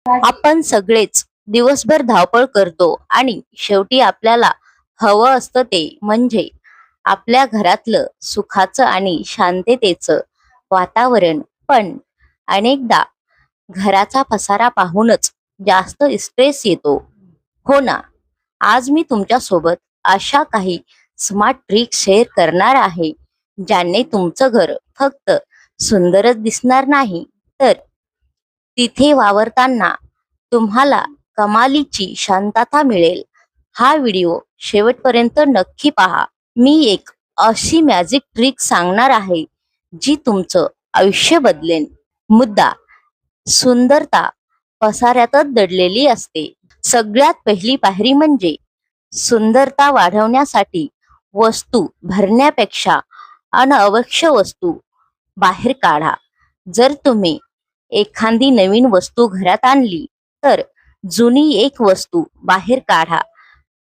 आपण सगळेच दिवसभर धावपळ करतो आणि शेवटी आपल्याला हवं असतं ते म्हणजे आपल्या घरातलं सुखाचं आणि शांततेचं वातावरण. पण अनेकदा घराचा पसारा पाहूनच जास्त स्ट्रेस येतो, हो ना? आज मी तुमच्यासोबत अशा काही स्मार्ट ट्रिक्स शेअर करणार आहे, ज्याने तुमचं घर फक्त सुंदरच दिसणार नाही, तर तिथे वावरताना तुम्हाला कमालीची शांतता मिळेल. हा व्हिडिओ शेवटपर्यंत नक्की पहा. मी एक अशी मॅजिक ट्रिक सांगणार आहे जी तुमचं आयुष्य बदलेल. मुद्दा: सुंदरता पसाऱ्यातच दडलेली असते. सगळ्यात पहिली पायरी म्हणजे सुंदरता वाढवण्यासाठी वस्तू भरण्यापेक्षा अनावश्यक वस्तू बाहेर काढा. जर तुम्ही एखादी नवीन वस्तू घरात आणली तर जुनी एक वस्तू बाहेर काढा.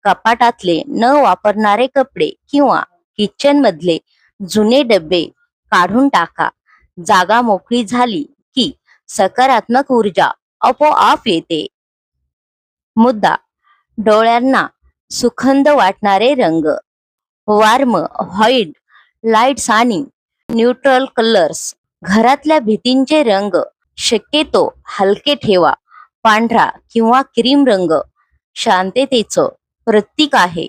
कपाटातले न वापरणारे कपडे किंवा किचन मधले जुने डबे काढून टाका. जागा मोकळी झाली की सकारात्मक ऊर्जा आपोआप येते. मुद्दा: डोळ्यांना सुखंद वाटणारे रंग. वार्म व्हाईट लाईट्स आणि न्यूट्रल कलर्स. घरातल्या भिंतींचे रंग शक्यतो हलके ठेवा. पांढरा किंवा क्रीम रंग शांततेचं प्रतीक आहे.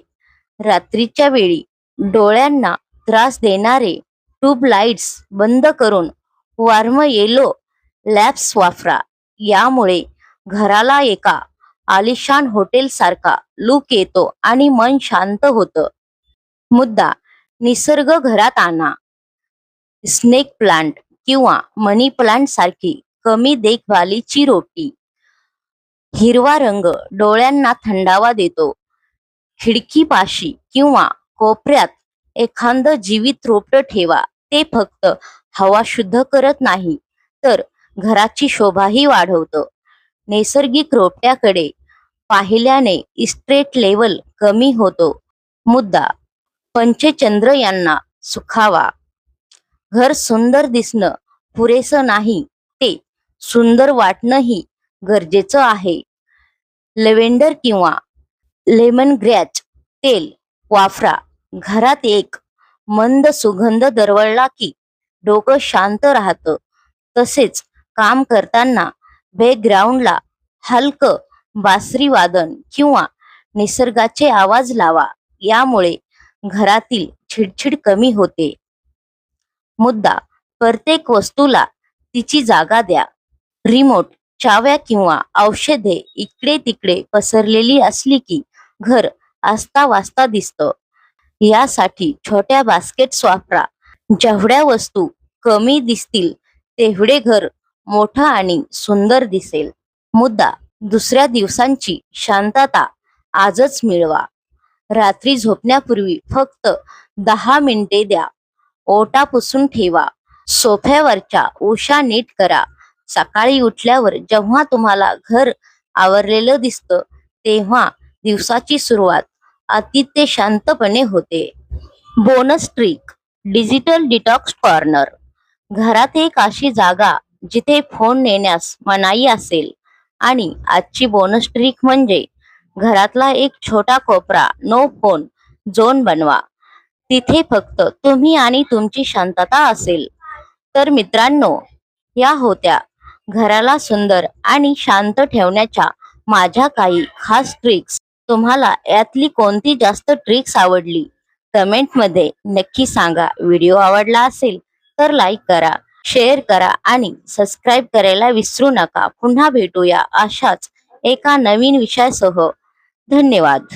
रात्रीच्या वेळी डोळ्यांना त्रास देणारे ट्यूब लाईट्स बंद करून वार्म येलो लॅम्प्स वापरा. यामुळे घराला एका आलिशान हॉटेल सारखा लुक येतो आणि मन शांत होतं. मुद्दा: निसर्ग घरात आणा. स्नेक प्लांट किंवा मनी प्लांट सारखी कमी देखभालीची रोटी. हिरवा रंग डोळ्यांना थंडावा देतो. खिडकीपाशी किंवा कोपऱ्यात एखादं जीवित रोपट ठेवा. ते फक्त हवा शुद्ध करत नाही, तर घराची शोभाही वाढवतं. नैसर्गिक रोपट्याकडे पाहिल्याने स्ट्रेस लेवल कमी होतो. मुद्दा: पंचचंद्र यांना सुखावा. घर सुंदर दिसणं पुरेसं नाही, ते सुंदर वाटणंही गरजेचं आहे. लेव्हेंडर किंवा लेमन ग्रॅस तेल वापरा. घरात एक मंद सुगंध दरवळला की डोकं शांत राहतं. तसेच काम करताना बॅकग्राऊंडला हलकं बासरी वादन किंवा निसर्गाचे आवाज लावा. यामुळे घरातील चिडचिड कमी होते. मुद्दा: प्रत्येक वस्तूला तिची जागा द्या. रिमोट, चाव्या किंवा औषधे इकडे तिकडे पसरलेली असली की घर अस्ताव्यस्त दिसतं. यासाठी छोट्या बास्केट्स वापरा. जेवढ्या वस्तू कमी दिसतील तेवढे घर मोठं आणि सुंदर दिसेल. मुद्दा: दुसऱ्या दिवसांची शांतता आजच मिळवा. रात्री झोपण्यापूर्वी फक्त 10 मिनिटे द्या. ओटा पुसून ठेवा. सोफ्यावरच्या उशा नीट करा. सकाळी उठल्यावर जेव्हा तुम्हाला घर आवरलेलं दिसतं तेव्हा दिवसाची सुरुवात अतिशय शांतपणे होते. Bonus trick: digital detox corner. घरात एक अशी जागा जिथे फोन नेण्यास मनाई असेल. आणि आजची बोनस ट्रिक म्हणजे घरातला एक छोटा कोपरा नो फोन झोन बनवा. तिथे फक्त तुम्ही आणि तुमची शांतता असेल. तर मित्रांनो, या होत्या घराला सुंदर आणि शांत ठेवण्याच्या माझ्या काही खास ट्रिक्स. तुम्हाला यातली कोणती जास्त ट्रिक्स आवडली कमेंटमध्ये नक्की सांगा. व्हिडिओ आवडला असेल तर लाईक करा, शेअर करा आणि सबस्क्राईब करायला विसरू नका. पुन्हा भेटूया अशाच एका नवीन विषयासह. धन्यवाद.